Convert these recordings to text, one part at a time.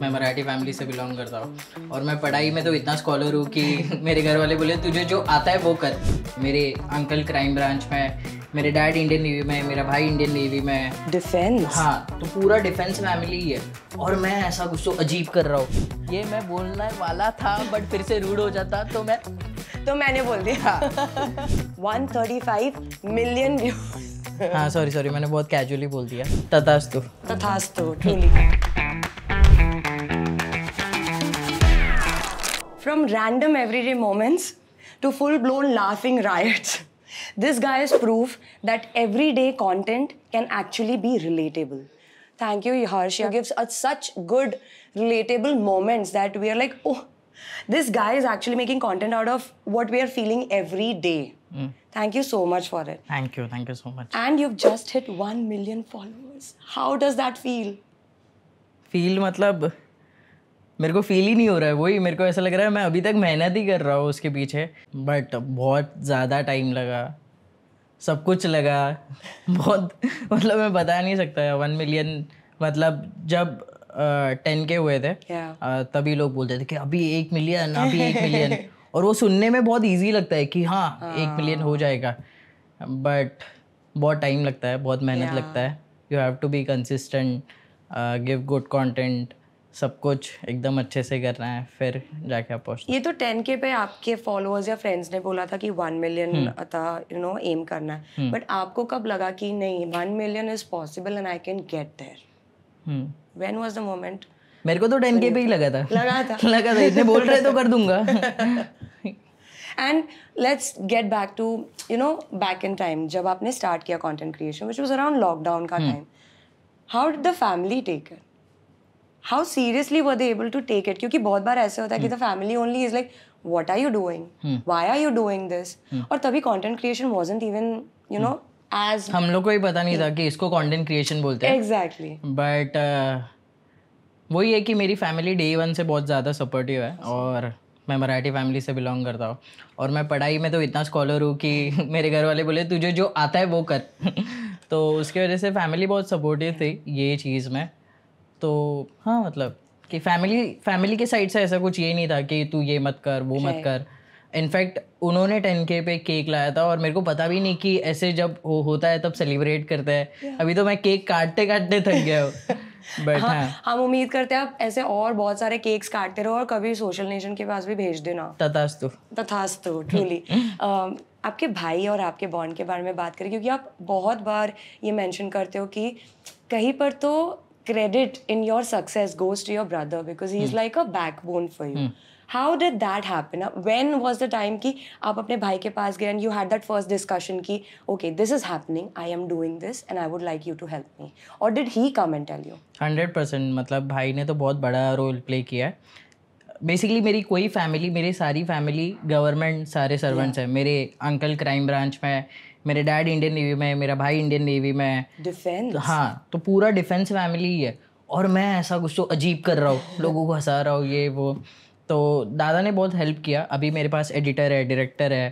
मैं मराठी फैमिली से बिलोंग करता हूँ और मैं पढ़ाई में तो इतना स्कॉलर हूँ कि मेरे घर वाले बोले तुझे जो आता है वो कर। मेरे अंकल क्राइम ब्रांच में, मेरे डैड इंडियन नेवी में, मेरा भाई इंडियन नेवी में। डिफेंस? हाँ, तो पूरा डिफेंस फैमिली ही है और मैं ऐसा कुछ तो अजीब कर रहा हूँ। ये मैं बोलने वाला था बट फिर से रूड हो जाता तो मैंने बोल दिया। 135 मिलियन व्यूज। हाँ सॉरी मैंने बहुत कैजुअली बोल दिया। तथास्तु। Truly. From random everyday moments to full-blown laughing riots, this guy is proof that everyday content can actually be relatable. Thank you, Harsh. You gives us such good, relatable moments that we are like, oh, this guy is actually making content out of what we are feeling every day. Thank you so much for it. Thank you so much. And you've just hit 1 million followers. How does that feel? Feel मतलब मेरे को feel ही नहीं हो रहा है। वही मेरे को ऐसा लग रहा है मैं अभी तक मेहनत ही कर रहा हूँ उसके पीछे, बट बहुत ज़्यादा टाइम लगा, सब कुछ लगा बहुत मतलब मैं बता नहीं सकता। 1 मिलियन मतलब जब 10K हुए थे तभी लोग बोलते थे कि अभी 1 मिलियन, अभी 1 मिलियन और वो सुनने में बहुत ईजी लगता है कि हाँ 1 मिलियन हो जाएगा, बट बहुत टाइम लगता है, बहुत मेहनत लगता है। You have to be consistent, give good content, सब कुछ एकदम अच्छे से करना है फिर जाके आप पहुँचते। ये तो 10K पे आपके फॉलोअर्स या फ्रेंड्स ने बोला था कि 1 मिलियन था एम करना है, बट आपको कब लगा कि नहीं 1 million is possible and I can get there? When was the moment? मेरे को तो 10K पे ही लगा था इतने बोल रहे तो कर दूंगा। And let's get back to back in time जब आपने स्टार्ट किया content creation which was around lockdown का time. How did the family take it? How seriously were they able to take it? क्योंकि बहुत बार ऐसे होता है कि the family only is like, what are you doing? Why are you doing this? और तभी content creation wasn't even, as हम लोग को ही पता नहीं था कि इसको content creation बोलते हैं। Exactly. But वही है कि मेरी फैमिली डे 1 से बहुत ज़्यादा सपोर्टिव है और मैं मराठी फैमिली से बिलोंग करता हूँ और मैं पढ़ाई में तो इतना स्कॉलर हूँ कि मेरे घर वाले बोले तुझे जो आता है वो कर। तो उसकी वजह से फैमिली बहुत सपोर्टिव थी ये चीज़ में। तो हाँ मतलब कि फैमिली के साइड से ऐसा कुछ ये नहीं था कि तू ये मत कर वो मत कर। इनफैक्ट उन्होंने 10K पे केक लाया था और मेरे को पता भी नहीं कि ऐसे जब होता है तब सेलिब्रेट करते हैं। अभी तो मैं केक काटते थक गया हूँ। बट हम उम्मीद करते हैं आप ऐसे और बहुत सारे केक्स काटते रहो और कभी सोशल नेशन के पास भी भेज देना। तथास्तु ट्रूली। आपके भाई और आपके बॉन्ड के बारे में बात करें क्योंकि आप बहुत बार ये मेंशन करते हो कि कहीं पर तो credit in your success goes to your brother because he is like a backbone for you. How did that happen? When was the time कि आप अपने भाई के पास गए and you had that first discussion कि okay this is happening, I am doing this and I would like you to help me, or did he come and tell you? 100% मतलब भाई ने तो बहुत बड़ा रोल प्ले किया है। Basically मेरी सारी फैमिली गवर्नमेंट सारे सर्वेंट्स हैं। मेरे अंकल क्राइम ब्रांच में, मेरे डैड इंडियन नेवी में, मेरा भाई इंडियन नेवी में। डिफेंस? हाँ, तो पूरा डिफेंस फैमिली ही है और मैं ऐसा कुछ तो अजीब कर रहा हूँ, लोगों को हंसा रहा हूँ ये वो। तो दादा ने बहुत हेल्प किया। अभी मेरे पास एडिटर है, डायरेक्टर है,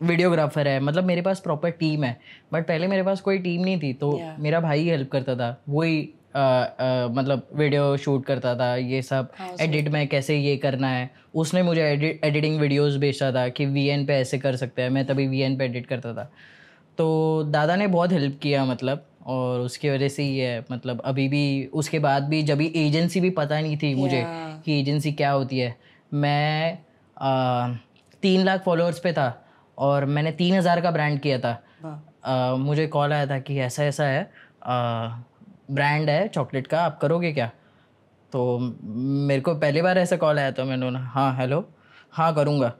वीडियोग्राफर है, मतलब मेरे पास प्रॉपर टीम है। बट पहले मेरे पास कोई टीम नहीं थी तो मेरा भाई ही हेल्प करता था। वही मतलब वीडियो शूट करता था, ये सब एडिट में कैसे ये करना है। उसने मुझे एडिटिंग वीडियोस भेजता था कि VN पे ऐसे कर सकते हैं, मैं तभी VN पे एडिट करता था। तो दादा ने बहुत हेल्प किया मतलब, और उसकी वजह से ही है मतलब अभी भी। उसके बाद भी जब भी एजेंसी भी पता नहीं थी मुझे कि एजेंसी क्या होती है। मैं 3 लाख फॉलोअर्स पे था और मैंने 3000 का ब्रांड किया था। मुझे कॉल आया था कि ऐसा ऐसा है, ब्रांड है चॉकलेट का, आप करोगे क्या? तो मेरे को पहली बार ऐसा कॉल आया तो मैंने बोला हाँ हेलो, हाँ करूँगा,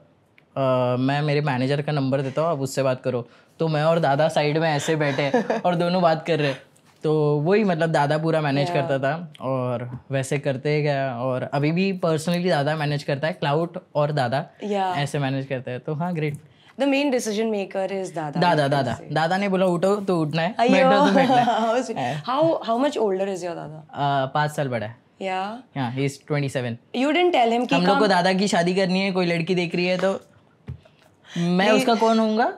मैं मेरे मैनेजर का नंबर देता हूँ, आप उससे बात करो। तो मैं और दादा साइड में ऐसे बैठे और दोनों बात कर रहे। तो वही मतलब दादा पूरा मैनेज करता था और वैसे करते गया। और अभी भी पर्सनली दादा मैनेज करता है, क्लाउड और दादा ऐसे मैनेज करते हैं। तो हाँ great. The main decision maker is दादा ने बोला उठो तो उठना है, बैठो तो बैठना है। How much older is your दादा? 5 साल बड़ा है। Yeah, he is 27. You didn't tell him कि हम लोग को दादा की शादी करनी है, कोई लड़की देख रही है तो मैं उसका कौन होऊंगा?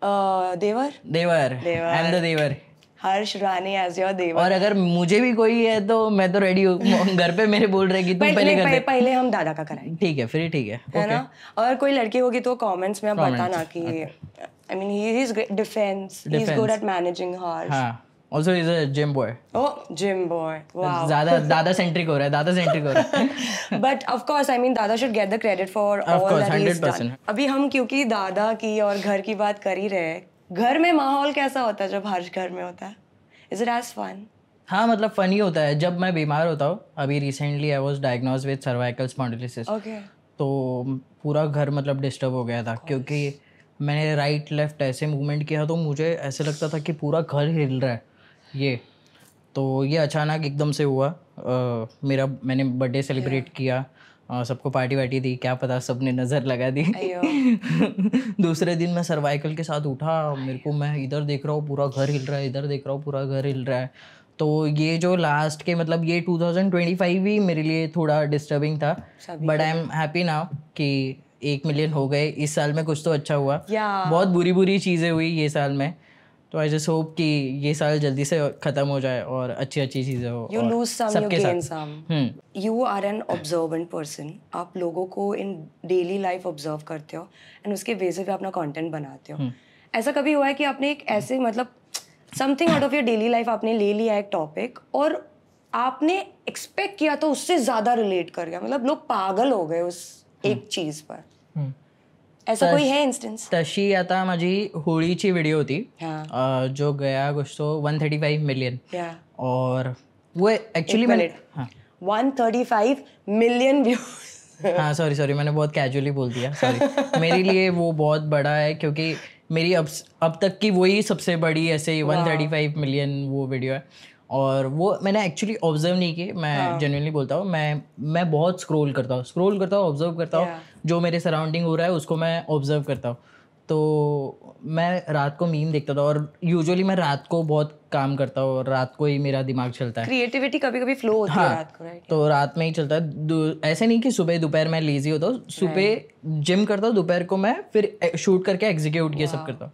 देवर। I am the devar. Harsh Rane as your devar. और अगर मुझे भी कोई है तो मैं तो रेडी हूँ। घर पे मेरे बोल रहे कि तुम पहले कर दे। पहले हम दादा का कराएंगे। ठीक है, फिर ठीक है ना। और कोई लड़की होगी तो कमेंट्स में आप बताना कि I mean he is great defense. He's good at managing Harsh. हाँ, also he's a gym boy. Oh, gym boy. Wow. ज़्यादा दादा सेंट्रिक हो रहा है। But of course, I mean दादा should get the credit for all that he's done. अभी हम क्योंकि दादा की और घर की बात कर ही रहे हैं, घर में माहौल कैसा होता है जब हर्ष घर में होता है? Is it as fun? हाँ, मतलब फनी होता है जब मैं बीमार होता हूँ। अभी recently I was diagnosed with cervical spondylosis. Okay. तो पूरा घर मतलब डिस्टर्ब हो गया था, क्योंकि मैंने राइट लेफ्ट ऐसे मूवमेंट किया तो मुझे ऐसे लगता था कि पूरा घर हिल रहा है। ये अचानक एकदम से हुआ। मैंने बर्थडे सेलिब्रेट किया, सबको पार्टी वार्टी दी, क्या पता सबने नज़र लगा दी। दूसरे दिन मैं सर्वाइकल के साथ उठा, मेरे को मैं इधर देख रहा हूँ पूरा घर हिल रहा है, इधर देख रहा हूँ पूरा घर हिल रहा है। तो ये जो लास्ट के मतलब ये 2025 भी मेरे लिए थोड़ा डिस्टर्बिंग था, but I am happy now कि 1 मिलियन हो गए। इस साल में कुछ तो अच्छा हुआ। बहुत बुरी चीज़ें हुई ये साल में, तो आई जस्ट होप कि ये साल जल्दी से ख़त्म हो जाए और अच्छी चीज़ें हो। You lose some, you gain some. You are an observant person. आप लोगों को इन डेली लाइफ ऑब्जर्व करते हो एंड उसके बेस पे अपना कंटेंट बनाते हो। ऐसा कभी हुआ है कि आपने एक ऐसे मतलब something out of your daily life आपने ले लिया एक टॉपिक और आपने एक्सपेक्ट किया तो उससे ज़्यादा रिलेट कर गया, मतलब लोग पागल हो गए उस एक चीज़ पर? ऐसा कोई है इंस्टेंस? तशी आता माझी होळीची व्हिडिओ होती, जो गया कुछ तो 135 मिलियन, और वो एक्चुअली मैंने 135 मिलियन व्यूज। हाँ सॉरी मैंने बहुत कैजुअली बोल दिया, सॉरी। मेरे लिए वो बहुत बड़ा है, क्योंकि मेरी अब तक की वही सबसे बड़ी ऐसे 135 मिलियन वो वीडियो है। और वो मैंने एक्चुअली ऑब्जर्व नहीं की, मैं जेन्युइनली बोलता हूँ। मैं बहुत स्क्रॉल करता हूँ, ऑब्जर्व करता हूँ, जो मेरे सराउंडिंग हो रहा है उसको मैं ऑब्जर्व करता हूँ। तो मैं रात को मीम देखता था, और यूजुअली मैं रात को बहुत काम करता हूँ और रात को ही मेरा दिमाग चलता है। क्रिएटिविटी कभी कभी फ्लो होती है रात को, राइट? तो रात में ही चलता है। ऐसे नहीं कि सुबह दोपहर मैं लेजी होता हूँ, सुबह जिम करता हूँ, दोपहर को मैं फिर शूट करके एग्जीक्यूट ये सब करता हूँ।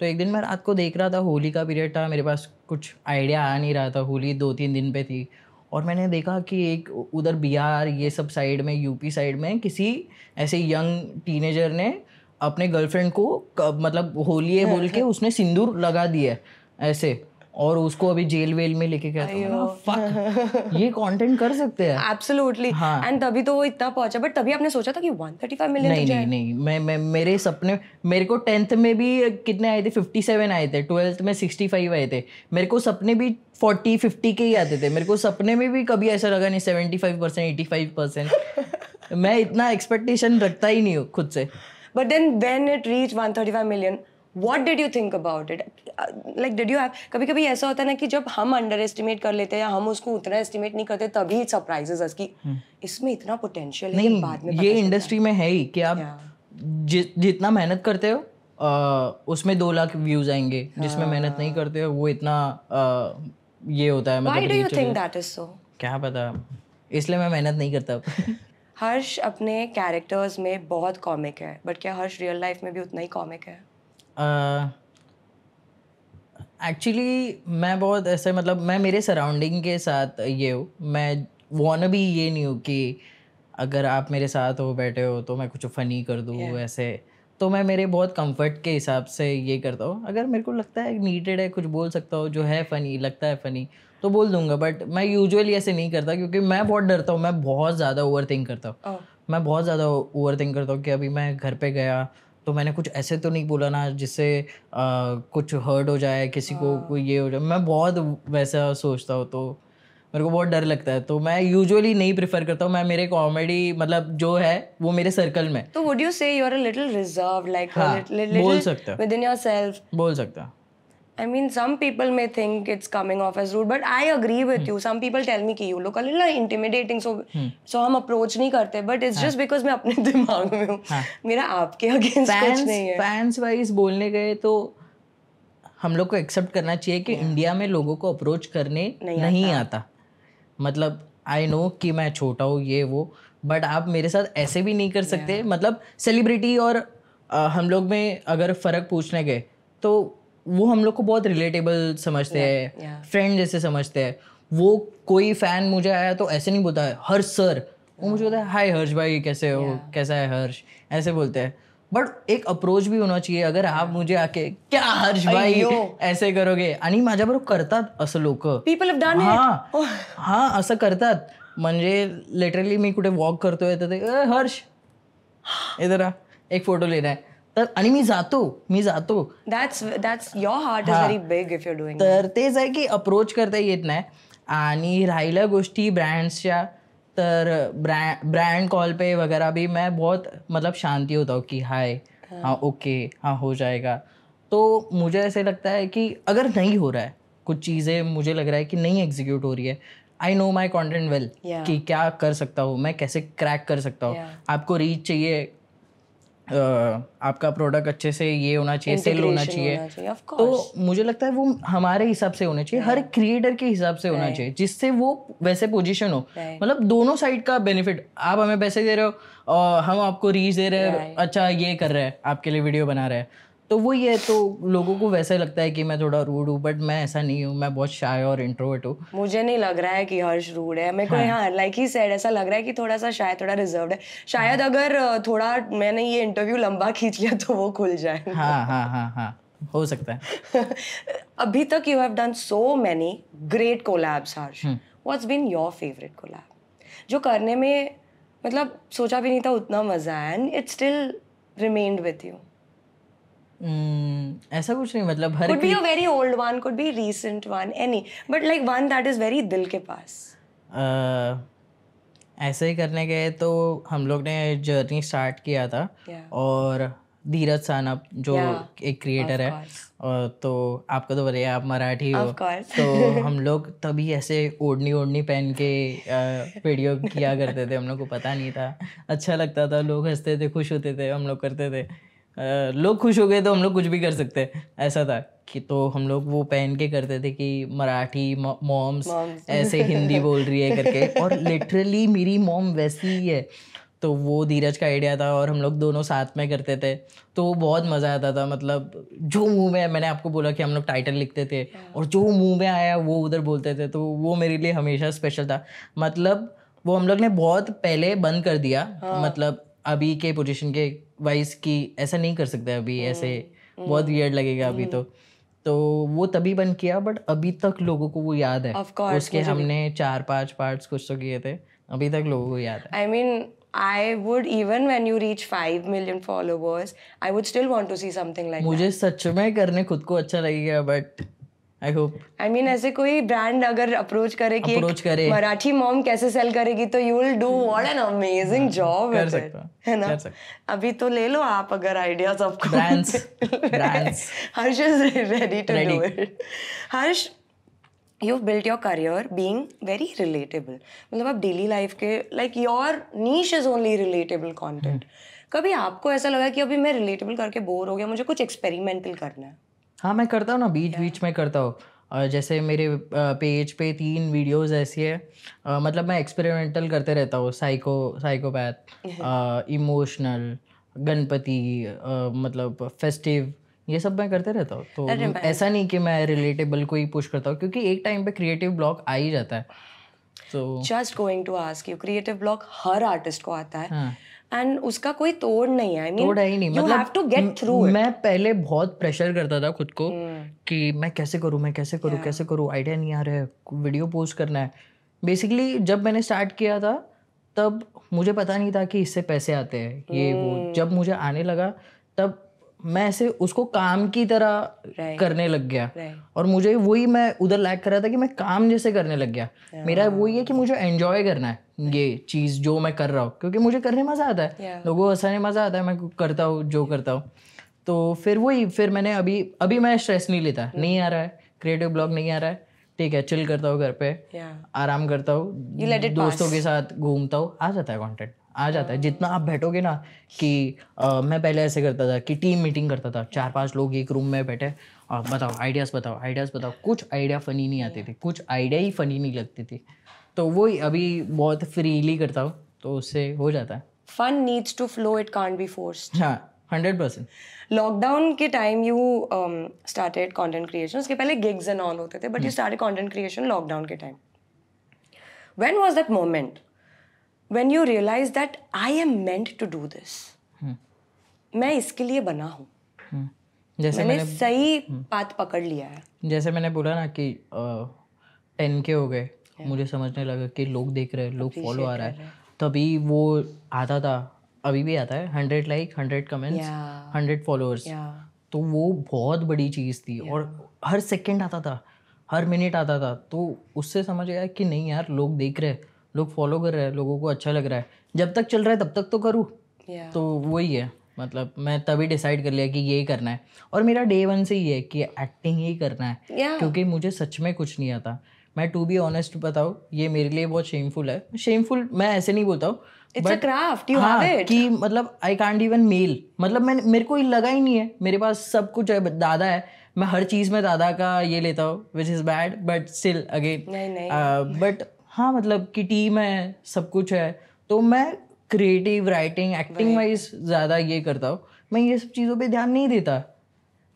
तो एक दिन मैं रात को देख रहा था, होली का पीरियड था, मेरे पास कुछ आइडिया आ नहीं रहा था, होली 2-3 दिन पे थी, और मैंने देखा कि एक उधर बिहार ये सब साइड में, यूपी साइड में किसी ऐसे यंग टीनेजर ने अपने गर्लफ्रेंड को मतलब होली है बोल के उसने सिंदूर लगा दिया ऐसे, और उसको अभी जेल वेल में लेके गया था। फक, ये कंटेंट कर सकते हैं। एब्सोल्युटली। एंड तभी तो वो इतना पहुंचा, बट तभी आपने सोचा था कि 135 मिलियन? नहीं, मैं मेरे सपने, मेरे को 10th में भी कितने आए थे? 57 आए थे। 12th में 65 आए थे। मेरे को सपने भी 40-50 के ही आते थे। मेरे को सपने में भी कभी ऐसा लगा नहीं 75%, 85%। मैं इतना एक्सपेक्टेशन रखता ही नहीं हूँ खुद से। But then when it reached 135 million, what did you think about it? Like did you have, कभी-कभी ऐसा होता है ना कि जब हम अंडर एस्टिमेट कर लेते हैं या हम उसको उतना एस्टिमेट नहीं करते, तभी सरप्राइजेस अस कि इसमें इतना पोटेंशियल है। नहीं, बाद में ये इंडस्ट्री में है ही कि आप जितना मेहनत करते हो उसमें 2 लाख व्यूज आएंगे, जिसमें मेहनत नहीं करते हो वो इतना ये होता है। Why do you think that is so? क्या पता, इसलिए मैं मेहनत नहीं करता। हर्ष अपने कैरेक्टर्स में बहुत कॉमिक है, बट क्या हर्ष रियल लाइफ में भी उतना ही कॉमिक है? एक्चुअली मैं बहुत ऐसे, मतलब मैं मेरे सराउंडिंग के साथ ये हूँ, मैं वाना भी ये नहीं हूँ कि अगर आप मेरे साथ हो बैठे हो तो मैं कुछ फ़नी कर दूँ ऐसे। तो मैं मेरे बहुत कंफर्ट के हिसाब से ये करता हूँ। अगर मेरे को लगता है नीडेड है, कुछ बोल सकता हूँ, जो है फ़नी लगता है फ़नी तो बोल दूंगा, बट मैं यूजुअली ऐसे नहीं करता, क्योंकि मैं बहुत डरता हूँ। मैं बहुत ज़्यादा ओवर थिंक करता हूँ। मैं बहुत ज़्यादा ओवर थिंक करता हूँ कि अभी मैं घर पे गया तो मैंने कुछ ऐसे तो नहीं बोला ना जिससे कुछ हर्ट हो जाए, किसी को कोई ये हो जाए। मैं बहुत वैसा सोचता हूँ, तो मेरे को बहुत डर लगता है। तो मैं यूजुअली नहीं प्रेफर करता हूँ। मैं मेरे कॉमेडी मतलब जो है वो मेरे सर्कल में। तो would you say you are a little reserved, like बोल सकता है, विद इन योरसेल्फ? बोल सकता है। I mean, some people may think it's coming off as rude, but I agree with you. Some people tell me कि you look a little intimidating, so हम approach नहीं करते. But it's just because मैं अपने दिमाग में हूँ. मेरा आपके against कुछ नहीं है. Fans wise बोलने गए तो हम लोग को एक्सेप्ट करना चाहिए कि इंडिया में लोगों को अप्रोच करने नहीं आता। मतलब आई नो कि मैं छोटा हूँ ये वो, बट आप मेरे साथ ऐसे भी नहीं कर सकते। मतलब सेलिब्रिटी और हम लोग में अगर फ़र्क पूछने गए तो वो हम लोग को बहुत रिलेटेबल समझते हैं, फ्रेंड जैसे समझते हैं। वो कोई फैन मुझे आया तो ऐसे नहीं बोलता है हर्ष सर, वो मुझे बोलता है हाय हर्ष भाई कैसे हो, कैसा है हर्ष, ऐसे बोलते हैं। बट एक अप्रोच भी होना चाहिए। अगर आप मुझे आके क्या हर्ष भाई ऐसे करोगे, आणि माझ्याबरोबर करतात असं लोक, हा असं करतात. म्हणजे लिटरली मी कुठे वॉक करतोय तर ते हर्ष इधर एक फोटो लेना है, तर आणि मी जातो. That's your heart is very big if you're doing तर तेच आहे की अप्रोच करता येत नाही. आणि राहिल्या गोष्टी ब्रँड्सच्या, तर ब्रांड कॉल पे वगैरह भी मैं बहुत मतलब शांति होता हूँ कि हाय हाँ ओके हाँ हो जाएगा. तो मुझे ऐसे लगता है कि अगर नहीं हो रहा है कुछ चीज़ें, मुझे लग रहा है कि नहीं एग्जीक्यूट हो रही है, I know my content well कि क्या कर सकता हूँ मैं, कैसे क्रैक कर सकता हूँ. आपको रीच चाहिए, आपका प्रोडक्ट अच्छे से ये होना चाहिए, सेल होना चाहिए. तो मुझे लगता है वो हमारे हिसाब से होना चाहिए, हर क्रिएटर के हिसाब से होना चाहिए, जिससे वो वैसे पोजीशन हो. मतलब दोनों साइड का बेनिफिट. आप हमें पैसे दे रहे हो और हम आपको रीच दे रहे हैं, अच्छा ये कर रहे हैं, आपके लिए वीडियो बना रहे हैं, तो वो ये तो लोगों को वैसे लगता है कि मैं थोड़ा रूड हूँ, बट मैं ऐसा नहीं हूँ. मैं बहुत शाय और इंट्रोवर्ट हूँ. मुझे नहीं लग रहा है कि हर्ष रूड है. मेरे को हाँ लाइक ही सेड ऐसा लग रहा है कि थोड़ा सा शाय, थोड़ा रिजर्व्ड है. शायद अगर थोड़ा मैंने ये इंटरव्यू लंबा खींच लिया तो वो खुल जाए. हाँ हो सकता है. अभी तक you have done so many great collabs Harsh. What's been your favourite collab जो करने में मतलब सोचा भी नहीं था उतना मजा आया and it still remained with you? ऐसा कुछ नहीं, मतलब हर could be a very old one, could be recent one, any, but like one that is very दिल के पास. ऐसे ही करने गए तो हम लोग ने जर्नी स्टार्ट किया था और धीरज सानप जो एक क्रिएटर है, तो आपको तो बताइए आप मराठी हो, तो हम लोग तभी ऐसे ओढ़नी पहन के वीडियो किया करते थे. हम लोग को पता नहीं था, अच्छा लगता था, लोग हंसते थे, खुश होते थे, हम लोग करते थे. लोग खुश हो गए तो हम लोग कुछ भी कर सकते हैं, ऐसा था कि. तो हम लोग वो पहन के करते थे कि मराठी मॉम्स ऐसे हिंदी बोल रही है करके, और लिटरली मेरी मॉम वैसी ही है. तो वो धीरज का आइडिया था और हम लोग दोनों साथ में करते थे, तो बहुत मज़ा आता था. मतलब जो मुंह में, मैंने आपको बोला कि हम लोग टाइटल लिखते थे और जो मुंह में आया वो उधर बोलते थे, तो वो मेरे लिए हमेशा स्पेशल था. मतलब वो हम लोग ने बहुत पहले बंद कर दिया, मतलब अभी के पोजीशन के वाइज की ऐसा नहीं कर सकते अभी, ऐसे बहुत वियर्ड लगेगा अभी. तो वो तभी बंद किया, बट अभी तक लोगों को वो याद है. उसके हमने 4-5 पार्ट्स कुछ तो किए थे, अभी तक लोगों को याद है. I mean, I would, even when you reach 5 million followers, I would still want to see something like मुझे सच में करने खुद को अच्छा लगेगा, but I hope. I mean, ऐसे कोई ब्रांड अगर अप्रोच करे कि मराठी मॉम कैसे सेल करेगी, तो you will do what an amazing job कर सकता है ना. अभी तो ले लो आप अगर आइडियाज आपको. Brands Harsh is ready to do it. Harsh, you've built your career being very relatable. मतलब आप डेली लाइफ के like your niche is only relatable content. कभी आपको ऐसा लगा कि अभी मैं रिलेटेबल करके बोर हो गया, मुझे कुछ एक्सपेरिमेंटल करना है? हाँ मैं करता हूँ ना, बीच में करता हूँ. जैसे मेरे पेज पे 3 वीडियोस ऐसी है, मतलब मैं एक्सपेरिमेंटल करते रहता हूँ. साइकोपैथ, इमोशनल, गणपति, मतलब फेस्टिव, ये सब मैं करते रहता हूँ. तो ऐसा नहीं कि मैं रिलेटेबल को ही पुश करता हूँ, क्योंकि एक टाइम पे क्रिएटिव ब्लॉक आ ही जाता है. तो just going to ask you, creative block हर आर्टिस्ट को आता है एंड उसका कोई तोड़ नहीं है. तोड़ है ही नहीं, मतलब you have to get through it. मैं पहले बहुत प्रेशर करता था खुद को कि मैं कैसे करूँ, आइडिया नहीं आ रहा है, वीडियो पोस्ट करना है. बेसिकली जब मैंने स्टार्ट किया था तब मुझे पता नहीं था कि इससे पैसे आते हैं, ये वो. जब मुझे आने लगा तब मैं ऐसे उसको काम की तरह करने लग गया, और मुझे वही मैं उधर लैग कर रहा था कि मैं काम जैसे करने लग गया. मेरा वही है कि मुझे एंजॉय करना है ये चीज़ जो मैं कर रहा हूँ, क्योंकि मुझे करने मज़ा आता है, लोगों को हंसाने मज़ा आता है, मैं करता हूँ जो करता हूँ. तो फिर मैंने अभी मैं स्ट्रेस नहीं लेता. नहीं आ रहा है क्रिएटिव ब्लॉग, नहीं आ रहा है, ठीक है, चिल करता हूँ घर पे, आराम करता हूँ, दोस्तों के साथ घूमता हूँ, आ जाता है कंटेंट, आ जाता है. जितना आप बैठोगे ना कि मैं पहले ऐसे करता था कि टीम मीटिंग करता था, 4-5 लोग एक रूम में बैठे और बताओ आइडियाज़ बताओ. कुछ आइडिया फ़नी नहीं आती थी, कुछ आइडिया ही फ़नी नहीं लगती थी. तो वही अभी बहुत फ्रीली करता हूँ, तो उससे हो जाता है. Fun needs to flow, it can't be forced. हाँ, 100%। लॉकडाउन के time you started content creation, उसके पहले गिग्स एंड ऑल होते थे, but you started content creation lockdown के time. When was that moment when you realise that I am meant to do this, मैं इसके लिए बना हूँ, जैसे मैंने सही पाथ पकड़ लिया है। जैसे मैंने बोला ना कि 10K हो गए, मुझे समझने लगा कि लोग देख रहे हैं, लोग फॉलो आ रहा है, तभी वो आता था, अभी भी आता है, 100 लाइक 100 कमेंट्स 100 फॉलोअर्स, तो वो बहुत बड़ी चीज़ थी। और हर सेकंड आता था, हर मिनट आता था, तो उससे समझ आया कि नहीं यार, लोग देख रहे हैं, लोग फॉलो कर रहे हैं, लोगों को अच्छा लग रहा है, जब तक चल रहा है तब तक तो करूँ। तो वही है, मतलब मैं तभी डिसाइड कर लिया कि यही करना है। और मेरा डे 1 से ही है कि एक्टिंग ही करना है, क्योंकि मुझे सच में कुछ नहीं आता। मैं टू बी ऑनेस्ट बताऊँ, ये मेरे लिए बहुत शेमफुल है। शेमफुल मैं ऐसे नहीं बोलता हूँ, It's a craft, you have it. कि मतलब आई कांट इवन मेल, मतलब मेरे को लगा ही नहीं है, मेरे पास सब कुछ है, दादा है, मैं हर चीज़ में दादा का ये लेता हूँ, which is bad, but still again but हाँ, मतलब कि टीम है, सब कुछ है, तो मैं क्रिएटिव राइटिंग एक्टिंग वाइज ज़्यादा ये करता हूँ, मैं ये सब चीज़ों पे ध्यान नहीं देता।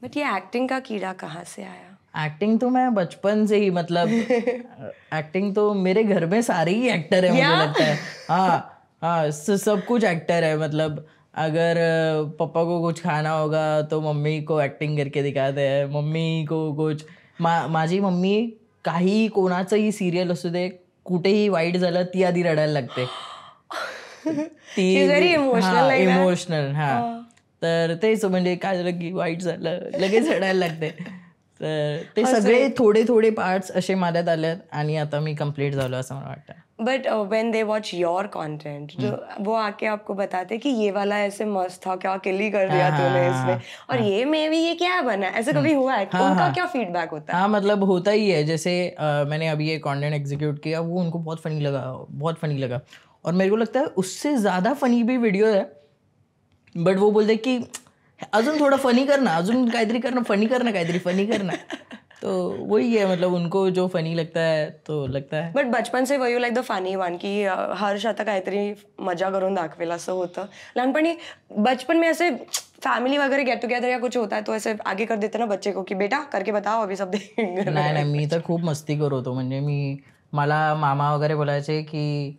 बट ये एक्टिंग का कीड़ा कहाँ से आया? एक्टिंग तो मैं बचपन से ही, मतलब एक्टिंग तो मेरे घर में सारे ही एक्टर है, मुझे लगता है। हाँ, सब कुछ एक्टर है, मतलब अगर पापा को कुछ खाना होगा तो मम्मी को एक्टिंग करके दिखाते हैं, मम्मी को कुछ माझी मम्मी काही कोणाचंही सिरियल असू दे, कुठेही वाईट झालं ती आधी रडायला लागते. ती इमोशनल. तर तेच, म्हणजे काय झालं की वाईट झालं लगेच रडायला लागते. तर ते सगळे थोडे थोडे पार्ट्स असे माझ्यात आलेत आणि आता मी कंप्लीट झालो असं मला वाटतं. But when they watch your content, वो आके आपको बताते कि ये वाला ऐसे मस्त था, क्या किली कर दिया तूने इसमें, और ये में भी ये क्या बना, ऐसे कभी हुआ है? उनका क्या फीडबैक होता है? हाँ, मतलब होता ही है। जैसे मैंने अभी ये कंटेंट एग्जीक्यूट किया, वो उनको बहुत फनी लगा, और मेरे को लगता है उससे ज़्यादा फनी भी वीडियो है, बट वो बोलते कि अजून थोड़ा फनी करना, अजून काहीतरी करना, काहीतरी फनी करना. तो वही है, मतलब उनको जो फनी लगता है तो लगता है. बट बचपन से वही लाईक द फनी वन की हर्ष आता काहीतरी मजा करून दाखवेल असं होतं लहानपणी. बचपन में ऐसे फैमिली वगैरह गेट टुगेदर या कुछ होता है तो ऐसे आगे कर देते ना बच्चे को कि बेटा करके बताओ, अभी सब देखेंगे. नाही, मी तर खूप मस्ती करतो. म्हणजे मला मामा वगैरे बोलायचे की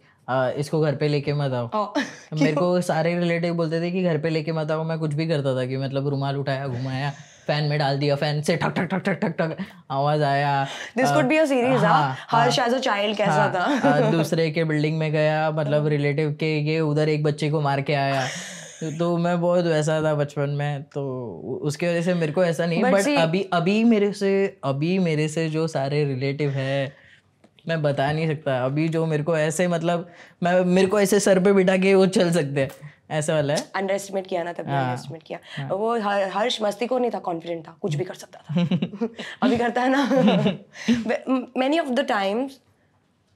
इसको घर पे लेके मत आओ. मेरे को सारे रिलेटिव बोलते थे कि घर पे लेके मत आओ. मैं कुछ भी करता था कि मतलब रुमाल उठाया, घुमाया, फैन में डाल दिया, फैन से ठक ठक ठक ठक ठक ठक आवाज आया. This could be a series. Harsh as a child कैसा था. दूसरे के बिल्डिंग में गया, मतलब रिलेटिव के ये उधर एक बच्चे को मार के आया. तो मैं बहुत वैसा था बचपन में, तो उसकी वजह से मेरे को ऐसा नहीं. बट अभी मेरे से जो सारे रिलेटिव है, मैं बता नहीं सकता. अभी जो मेरे को ऐसे, मतलब मेरे को ऐसे सर पे बिठा के वो चल सकते हैं, ऐसा वाला है. अंडर एस्टिमेट किया ना, तभी अंडर एस्टिमेट किया. वो हर्ष मस्ती को नहीं था, कॉन्फिडेंट था, कुछ भी कर सकता था. अभी करता है ना. मेनी ऑफ द टाइम्स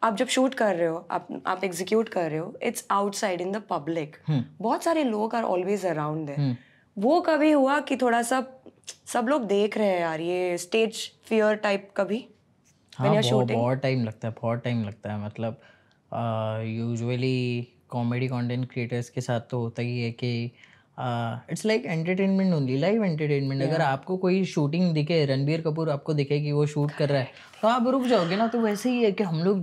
आप जब शूट कर रहे हो, आप एग्जीक्यूट कर रहे हो, it's outside in the public. बहुत सारे लोग आर ऑलवेज अराउंड देयर. वो कभी हुआ कि थोड़ा सा सब लोग देख रहे हैं यार, ये स्टेज फियर टाइप कभी? हाँ, बहुत टाइम लगता है. मतलब यूजुअली कॉमेडी कंटेंट क्रिएटर्स के साथ तो होता ही है कि it's like entertainment only, live entertainment. अगर आपको कोई शूटिंग दिखे, रणबीर कपूर आपको दिखे कि वो शूट कर रहा है, तो आप रुक जाओगे ना. तो वैसे ही है कि हम लोग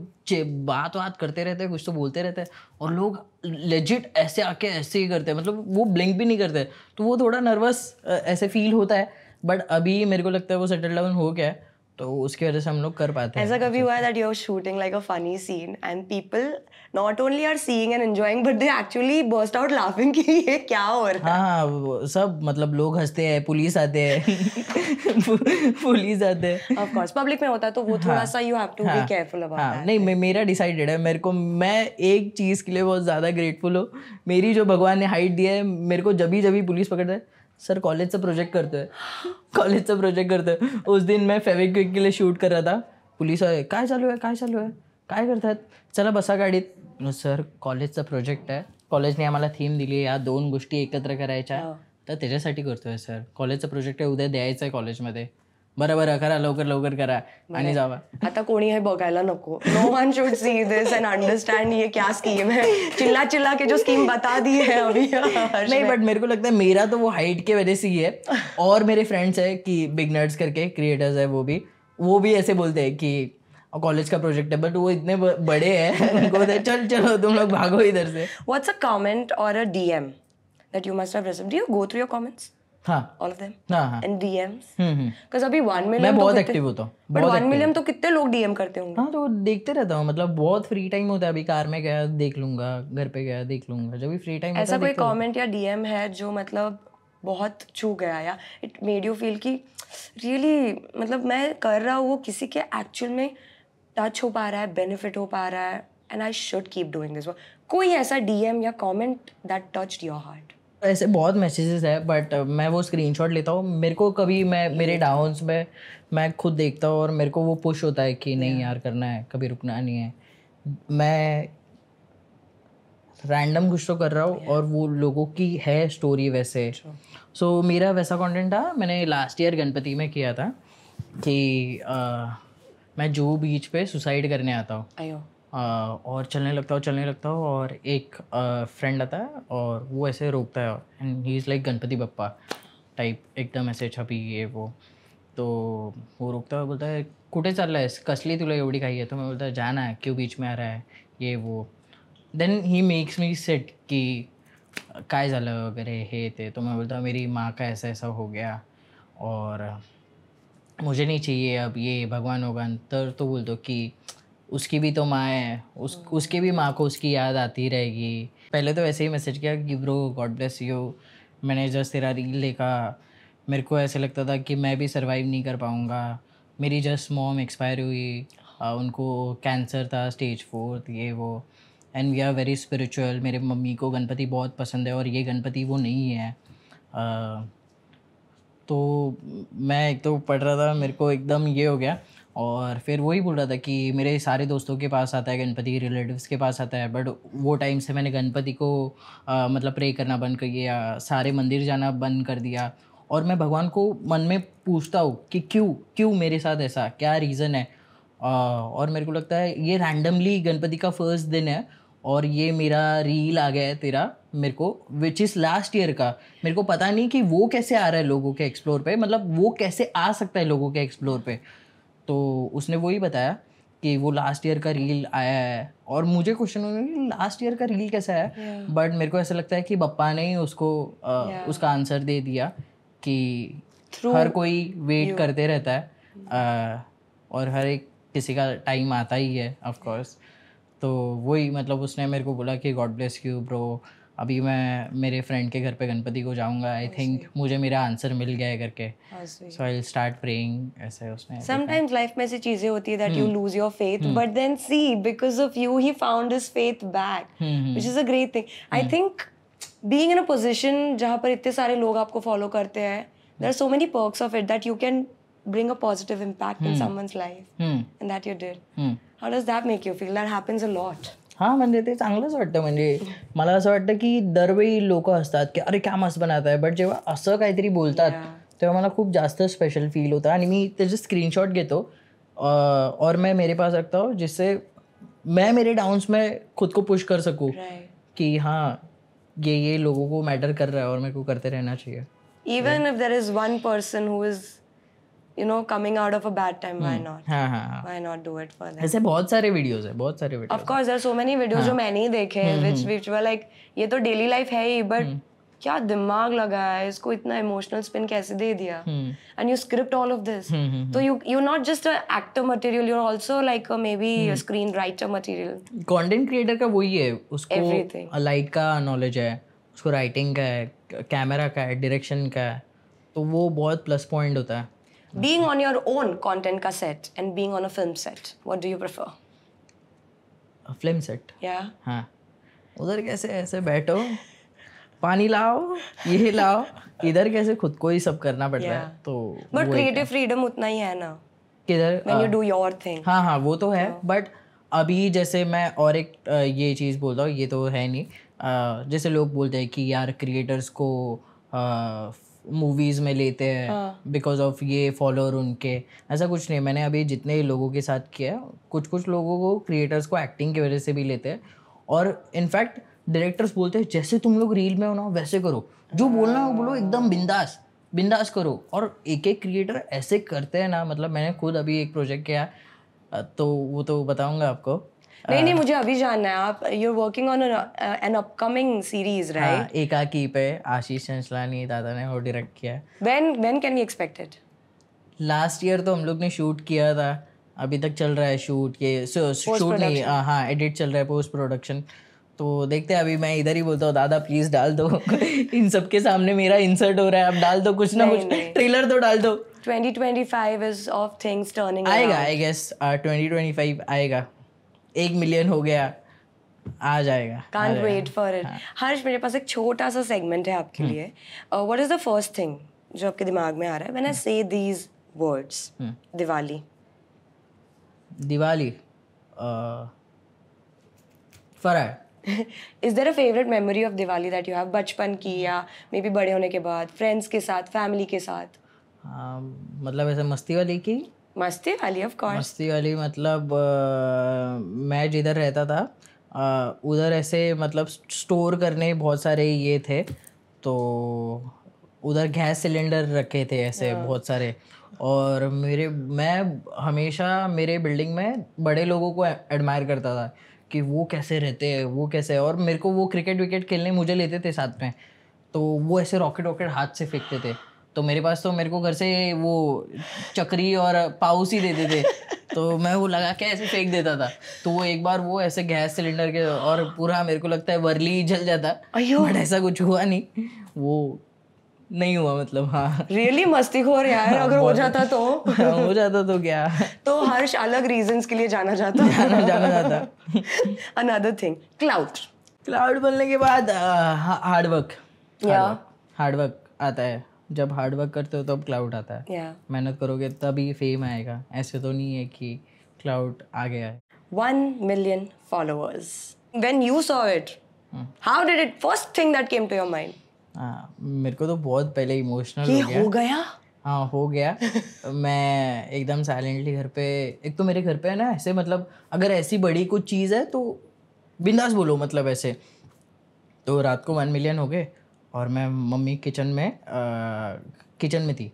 बात करते रहते हैं, कुछ तो बोलते रहते हैं, और लोग लेजिट ऐसे आके ऐसे ही करते हैं, मतलब वो ब्लिंक भी नहीं करते. तो वो थोड़ा नर्वस ऐसे फील होता है. बट अभी मेरे को लगता है वो सेटल डाउन हो गया है, तो उसकी वजह से हम लोग कर पाते हैं. ऐसा कभी हुआ है that you are shooting like a funny scene and people not only are seeing and enjoying but they actually burst out laughing कि ये क्या हो रहा है? हाँ, सब, मतलब लोग हंसते हैं, पुलिस आते हैं. ऑफ कोर्स पब्लिक में होता है तो वो थोड़ा सा you have to be careful about that. नहीं, मेरा डिसाइडेड है. मैं एक चीज के लिए बहुत ज्यादा ग्रेटफुल हूँ. मेरी जो भगवान ने हाइट दी है, मेरे को जब भी पुलिस पकड़ता है, सर कॉलेजचा प्रोजेक्ट करतोय. उस दिन मैं फेविक्विक के लिए शूट कर रहा था. पोलीस काय चालू आहे, काय करतात, चला बसा गाडीत. सर कॉलेजचा प्रोजेक्ट आहे, कॉलेजने आम्हाला थीम दिली आहे, या 2 गोष्टी एकत्र करायच्या, तर त्याच्यासाठी करतोय सर. कॉलेजचा प्रोजेक्ट आहे, उद्या द्यायचा आहे कॉलेजमध्ये. बरं करा, लवकर करा आणि जावा. आता कोणी हे बघायला नको. No one should see this and understand ये क्या स्कीम है. चिल्ला के जो स्कीम बता दी है अभी. नहीं, बट मेरे को लगता है मेरा तो वो हाइट के वजह से ही है. और मेरे फ्रेंड्स है कि बिग नर्ड्स करके क्रिएटर्स है, वो भी ऐसे बोलते हैं कि कॉलेज का प्रोजेक्ट है, बट वो इतने बड़े हैं उनको बोलते हैं चलो तुम लोग भागो इधर से. व्हाट्स अ कमेंट और a DM that you must have received? Do you go through your comments? हाँ, all of them. हाँ. and DMs. Because अभी 1 million मैं बहुत एक्टिव होता हूँ. But 1 million तो कितने लोग DM करते होंगे? हाँ, तो देखते रहता हूँ. मतलब बहुत फ्री टाइम होता है. अभी कार में गया देख लूंगा, घर पे गया देख लूंगा, जब भी फ्री टाइम होता है. ऐसा कोई कमेंट या DM है जो मतलब बहुत छू गया या इट मेड यू फील कि रियली मतलब मैं कर रहा हूँ वो किसी के एक्चुअल में टच हो पा रहा है, बेनिफिट हो पा रहा है, and I should keep doing this? कोई ऐसा DM या comment that touched your heart? ऐसे बहुत मैसेजेस है, बट मैं वो स्क्रीनशॉट लेता हूँ. मेरे को कभी मेरे डाउन्स में मैं खुद देखता हूँ और मेरे को वो पुश होता है कि नहीं यार करना है, कभी रुकना नहीं है. मैं रैंडम कुछ तो कर रहा हूँ और वो लोगों की है स्टोरी वैसे. सो मेरा वैसा कंटेंट था. मैंने लास्ट ईयर गणपति में किया था कि मैं जुहू बीच पे सुसाइड करने आता हूँ और चलने लगता हूँ और एक फ्रेंड आता है और वो ऐसे रोकता है and he is like Ganpati Bappa type, एकदम ऐसे छपी ये वो. तो वो रोकता है, बोलता है कुठे चालला आहेस, कसली तुला एवढी काही आहे. तो मैं बोलता है जाना है, क्यों बीच में आ रहा है ये वो. Then he makes me set कि काय झालं वगैरह हे ते. तो मैं बोलता मेरी माँ का ऐसा हो गया और मुझे नहीं चाहिए अब ये भगवान. तो बोल दो कि उसकी भी तो माँ है, उसकी भी माँ को उसकी याद आती रहेगी. पहले तो ऐसे ही मैसेज किया कि ब्रो गॉड ब्लेस यू. मैंने जस्ट तेरा रील देखा, मेरे को ऐसे लगता था कि मैं भी सर्वाइव नहीं कर पाऊँगा. मेरी जस्ट मॉम एक्सपायर हुई, उनको कैंसर था स्टेज 4 ये वो. And we are very spiritual. मेरे मम्मी को गणपति बहुत पसंद है और ये गणपति वो नहीं है. तो मैं एक तो पढ़ रहा था, मेरे को एकदम ये हो गया. और फिर वही बोल रहा था कि मेरे सारे दोस्तों के पास आता है गणपति, रिलेटिव्स के पास आता है, बट वो टाइम से मैंने गणपति को मतलब प्रे करना बंद कर दिया, सारे मंदिर जाना बंद कर दिया. और मैं भगवान को मन में पूछता हूँ कि क्यों मेरे साथ ऐसा, क्या रीज़न है. और मेरे को लगता है ये रैंडमली गणपति का फर्स्ट दिन है और ये मेरा रील आ गया है तेरा मेरे को, विच इज़ लास्ट ईयर का. मेरे को पता नहीं कि वो कैसे आ रहा है लोगों के एक्सप्लोर पे, मतलब वो कैसे आ सकता है लोगों के एक्सप्लोर पे. तो उसने वही बताया कि वो लास्ट ईयर का रील आया है और मुझे क्वेश्चन हो गया कि लास्ट ईयर का रील कैसा है. बट मेरे को ऐसा लगता है कि बप्पा ने ही उसको उसका आंसर दे दिया कि हर कोई वेट करते रहता है और हर एक किसी का टाइम आता ही है ऑफ कोर्स. तो वही मतलब उसने मेरे को बोला कि गॉड ब्लेस यू ब्रो. अभी मैं मेरे फ्रेंड के घर पे गणपति को जाऊंगा. आई थिंक मुझे मेरा आंसर मिल गया है करके. So I will start praying. ऐसे उसने समटाइम्स लाइफ में ऐसी चीजें होती है that you lose your faith, but then see because of you he found his faith back, which is a great thing. I think being in a position जहां पर इतने सारे लोग आपको फॉलो करते हैं, there are so many perks of it that you can bring a positive impact in someone's life, and that you did. How does that make you feel? That happens a lot. हाँ, म्हणजे ते चांगलंच वाटतं. म्हणजे मला असं वाटतं की दरवेळी लोक असतात की अरे क्या मस्त बनाता है, बट जेव्हा असं काहीतरी बोलतात तेव्हा मला खूप जास्त स्पेशल फील होतं आणि मी त्याचे स्क्रीनशॉट घेतो और मैं मेरे पास रखता हूँ जिससे मैं मेरे डाउन्स में खुद को पुश कर सकूँ कि हाँ ये लोगों को मैटर कर रहा है और मेरे को करते रहना चाहिए. Even if there is one person who is coming out of a bad time, why not? Why not do it for them? ऐसे बहुत सारे वीडियोस है, बहुत सारे videos. Of course, there are so many videos जो मैंने ही देखे हैं, which were like ये तो डेली लाइफ है ही, but क्या दिमाग लगाया है इसको, इतना इमोशनल स्पिन कैसे दे दिया. And you script all of this. So you're not just an actor material, you're also like maybe a screenwriter material. Content creator का वही है, उसको लाइट का नॉलेज है, उसको राइटिंग का है, कैमरा का है, डायरेक्शन का है, तो वो बहुत प्लस पॉइंट होता है. Being on your own content का set and being on a film set, what do you prefer? A film set? Yeah. हाँ. उधर कैसे ऐसे बैठो, पानी लाओ, ये लाओ, इधर कैसे खुद को ही सब करना पड़ता है. तो But creative freedom उतना ही है ना. किधर? When you do your thing. हाँ वो तो है. But अभी जैसे मैं और एक ये चीज़ बोल रहा हूँ, ये तो है नहीं. जैसे लोग बोलते हैं कि यार क्रिएटर्स को मूवीज में लेते हैं बिकॉज ऑफ ये फॉलोअर उनके, ऐसा कुछ नहीं। मैंने अभी जितने लोगों के साथ किया है, कुछ कुछ लोगों को क्रिएटर्स को एक्टिंग की वजह से भी लेते हैं, और इनफैक्ट डायरेक्टर्स बोलते हैं जैसे तुम लोग रील में हो ना वैसे करो, जो बोलना हो बोलो, एकदम बिंदास बिंदास करो। और एक एक क्रिएटर ऐसे करते हैं ना, मतलब मैंने खुद अभी एक प्रोजेक्ट किया तो वो तो बताऊंगा आपको। नहीं, मुझे अभी जानना है। आप you are working on an upcoming series, right? Ekaki पे आशीष चंचलानी दादा ने वो डायरेक्ट किया है। When can we expect it? Last year तो हम लोग ने शूट किया था, अभी तक चल रहा है शूट। ये शूट नहीं, हाँ एडिट चल रहा है, पोस्ट प्रोडक्शन। तो देखते हैं, अभी मैं इधर ही बोलता हूँ दादा प्लीज डाल दो इन सबके सामने मेरा इंसर्ट हो रहा है, अब डाल दो कुछ ना कुछ, ट्रेलर तो डाल दो। 2025 is of things turning आएगा, आई गेस 2025 आएगा। 1 मिलियन हो गया, आ जाएगा। Can't wait for it. हर्ष, मेरे पास एक छोटा सा सेगमेंट है आपके लिए। What is the first thing जो आपके दिमाग में आ रहा है when I say these words? Diwali. Diwali, फरार। Is there a favorite memory of Diwali that you have? बचपन की, या मे बी बड़े होने के बाद, फ्रेंड्स के साथ, फैमिली के साथ? मतलब ऐसे मस्ती वाली की? मस्ती वाली, ऑफ कोर्स। मस्ती वाली मतलब मैं जिधर रहता था उधर ऐसे मतलब स्टोर करने बहुत सारे ये थे, तो उधर गैस सिलेंडर रखे थे ऐसे बहुत सारे। और मैं हमेशा मेरे बिल्डिंग में बड़े लोगों को एडमायर करता था कि वो कैसे रहते हैं, वो कैसे। और मेरे को वो क्रिकेट विकेट खेलने मुझे लेते थे साथ में, तो वो ऐसे रॉकेट वॉकेट हाथ से फेंकते थे। तो मेरे पास तो मेरे को घर से वो चक्री और पाउस ही देते थे, तो मैं वो लगा के ऐसे फेंक देता था। तो वो एक बार वो ऐसे गैस सिलेंडर के और पूरा मेरे को लगता है वर्ली जल जाता, बट ऐसा कुछ हुआ नहीं, वो नहीं हुआ मतलब। हाँ रियली मस्तीखोर यार। अगर हो जाता तो हो जाता तो क्या। तो हर्ष अलग रीजंस के लिए जाना जाता। अनदर थिंग, क्लाउड बनने के बाद हार्ड वर्क आता है। जब हार्ड वर्क करते हो तब क्लाउड आता है। मेहनत करोगे तभी फेम आएगा, ऐसे तो नहीं है कि क्लाउड आ गया है। 1 million followers. When you saw it, how did it, first thing that came to your mind? मेरे को तो बहुत पहले इमोशनल हो गया। हाँ हो गया। मैं एकदम साइलेंटली घर पे, एक तो मेरे घर पे है ना ऐसे, मतलब अगर ऐसी बड़ी कुछ चीज़ है तो बिंदास बोलो, मतलब ऐसे। तो रात को 1 मिलियन हो गए और मैं मम्मी किचन में थी,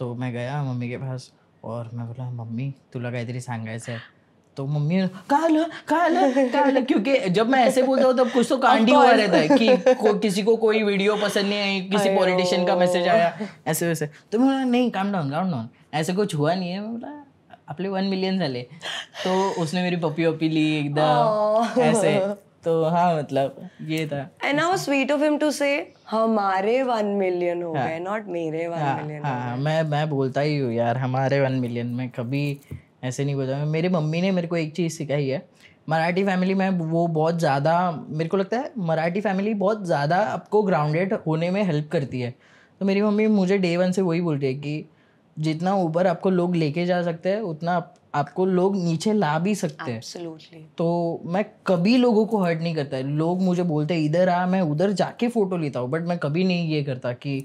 तो मैं गया मम्मी के पास और मैं बोला मम्मी तुला काहीतरी सांगायचं है। तो मम्मी काल क्योंकि जब मैं ऐसे बोलता हूँ तब कुछ तो कांड ही हुआ रहता है कि किसी को कोई वीडियो पसंद नहीं आई, किसी पॉलिटिशियन का मैसेज आया, ऐसे वैसे। तो मैं बोला नहीं काम डाउन, ऐसे कुछ हुआ नहीं है। मैं बोला आपले 1 मिलियन झाले। तो उसने मेरी पप्पी ली एकदम ऐसे। तो हाँ मतलब ये था। And how sweet of him to say हमारे 1 मिलियन हो गए, नॉट मेरे 1 मिलियन। हाँ मैं बोलता ही हूँ यार हमारे 1 मिलियन, में कभी ऐसे नहीं बोलता। मेरी मम्मी ने मेरे को एक चीज़ सिखाई है, मराठी फैमिली में वो बहुत ज़्यादा, मेरे को लगता है मराठी फैमिली बहुत ज़्यादा आपको ग्राउंडेड होने में हेल्प करती है। तो मेरी मम्मी मुझे डे 1 से वही बोलती है कि जितना ऊपर आपको लोग लेके जा सकते हैं उतना आपको लोग नीचे ला भी सकते हैं। Absolutely. तो मैं कभी लोगों को हर्ट नहीं करता है। लोग मुझे बोलते हैं इधर आ, मैं उधर जाके फ़ोटो लेता हूँ, बट मैं कभी नहीं ये करता कि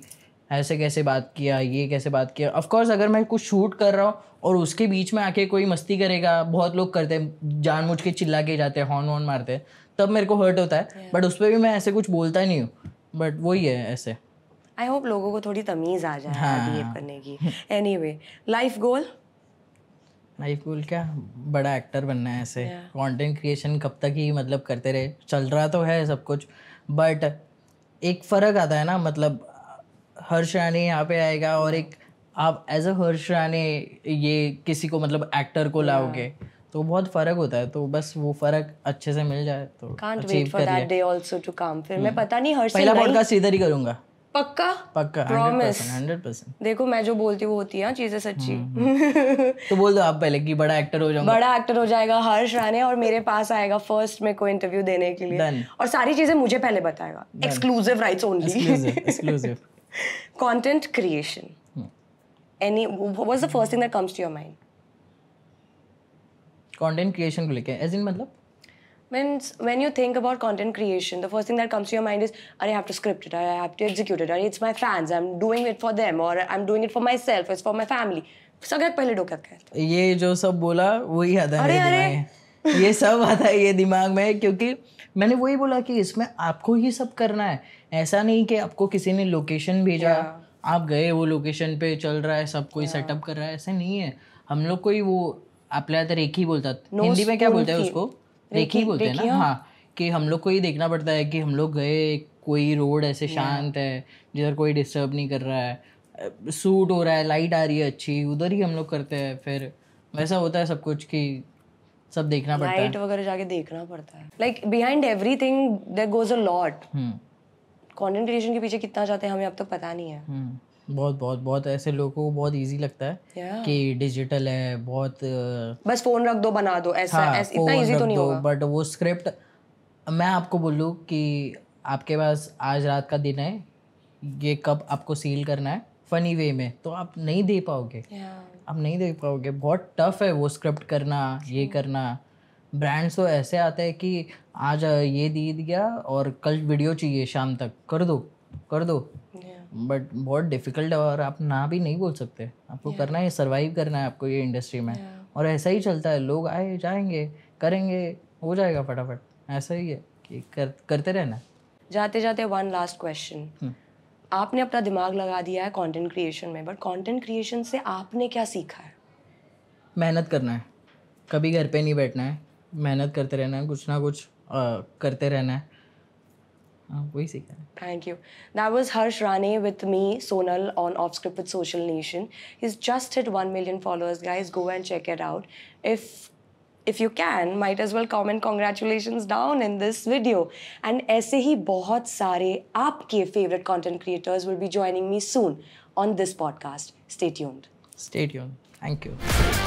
ऐसे कैसे बात किया, ये कैसे बात किया। ऑफ कोर्स अगर मैं कुछ शूट कर रहा हूँ और उसके बीच में आके कोई मस्ती करेगा, बहुत लोग करते हैं जानबूझ के चिल्ला के जाते हैं, हॉर्न मारते हैं, तब मेरे को हर्ट होता है। बट उस पर भी मैं ऐसे कुछ बोलता नहीं हूँ, बट वही है ऐसे। आई होप लोगों को थोड़ी तमीज़ आ जाए बिहेव करने की। एनीवे, लाइफ गोल क्या, बड़ा एक्टर बनना है ऐसे। कंटेंट क्रिएशन कब तक ही मतलब करते रहे, चल रहा तो है सब कुछ, बट एक फ़र्क आता है ना, मतलब हर्ष राणे यहाँ पे आएगा और एक आप एज अ हर्ष राणे ये किसी को मतलब एक्टर को लाओगे तो बहुत फ़र्क होता है। तो बस वो फ़र्क अच्छे से मिल जाए तो अचीव कर लिया। फिर मैं पता नहीं हर्ष पहला पॉडकास्ट इधर ही करूँगा। पक्का प्रॉमिस 100%। देखो मैं जो बोलती हूँ वो होती है चीजें सच्ची। तो बोल दो आप पहले कि बड़ा एक्टर हो जाऊंगा। बड़ा एक्टर हो जाएगा हर्ष राणे और मेरे पास आएगा फर्स्ट में को इंटरव्यू देने के लिए और सारी चीजें मुझे पहले बताएगा। Exclusive rights only. Exclusive content creation, any what's the first thing that comes to your mind? Content creation को लेके एज इन मतलब When you think about content creation, the first thing that comes to your mind is, I have to script it, I have to execute it, it's my fans, I'm doing it for them, or I'm doing it for myself, it's for my family. सगळ्यात पहिले डोक्यात काय? ये जो सब बोला वही आता है दिमाग में, ये सब आता है ये दिमाग में, क्योंकि मैंने वही बोला कि इसमें आपको ही सब करना है. ऐसा नहीं कि आपको किसी ने लोकेशन भेजा, आप गए वो लोकेशन पे चल रहा है, सब कोई सेटअप कर रहा है, ऐसा नहीं है. हम लोग कोई वो आपल्या तर रेखी बोलतात, हिंदी में क्या बोलते हैं उसको, रेखी बोलते हैं ना. हाँ, कि हम लोग को ये देखना पड़ता है कि हम लोग गए, कोई रोड ऐसे शांत है जिधर कोई डिस्टर्ब नहीं कर रहा है, सूट हो रहा है, लाइट आ रही है अच्छी, उधर ही हम लोग करते हैं. फिर वैसा होता है सब कुछ कि सब देखना पड़ता है, लाइट वगैरह जाके देखना पड़ता है. Like behind everything there goes a lot. Content creation के पीछे कितना जाते हैं हमें अब तक पता नहीं है. बहुत बहुत बहुत ऐसे लोगों को बहुत इजी लगता है कि डिजिटल है, बहुत बस फोन रख दो बना दो, ऐसा इतना इजी तो नहीं होगा. बट वो स्क्रिप्ट, मैं आपको बोलूँ कि आपके पास आज रात का दिन है, ये कब आपको सील करना है फनी वे में, तो आप नहीं दे पाओगे. आप नहीं दे पाओगे, बहुत टफ है वो स्क्रिप्ट करना, ये करना. ब्रांड्स तो ऐसे आते हैं कि आज ये दे दिया और कल वीडियो चाहिए शाम तक, कर दो. बट बहुत डिफिकल्ट है और आप ना भी नहीं बोल सकते. आपको करना है, सर्वाइव करना है आपको ये इंडस्ट्री में. और ऐसा ही चलता है, लोग आए जाएंगे, करेंगे, हो जाएगा फटाफट. ऐसा ही है कि करते रहना. जाते जाते वन लास्ट क्वेश्चन. आपने अपना दिमाग लगा दिया है कंटेंट क्रिएशन में, बट कंटेंट क्रिएशन से आपने क्या सीखा है? मेहनत करना है, कभी घर पे नहीं बैठना है, मेहनत करते रहना है, कुछ ना कुछ करते रहना है. वही सीखा है. Thank you. That was Harsh Rane with me, Sonal, on Off Script with Social Nation. He's just hit 1 million followers, guys. Go and check it out. If you can, might as well comment congratulations down in this video. And ऐसे ही बहुत सारे आपके favorite content creators will be joining me soon on this podcast. Stay tuned. Stay tuned. Thank you.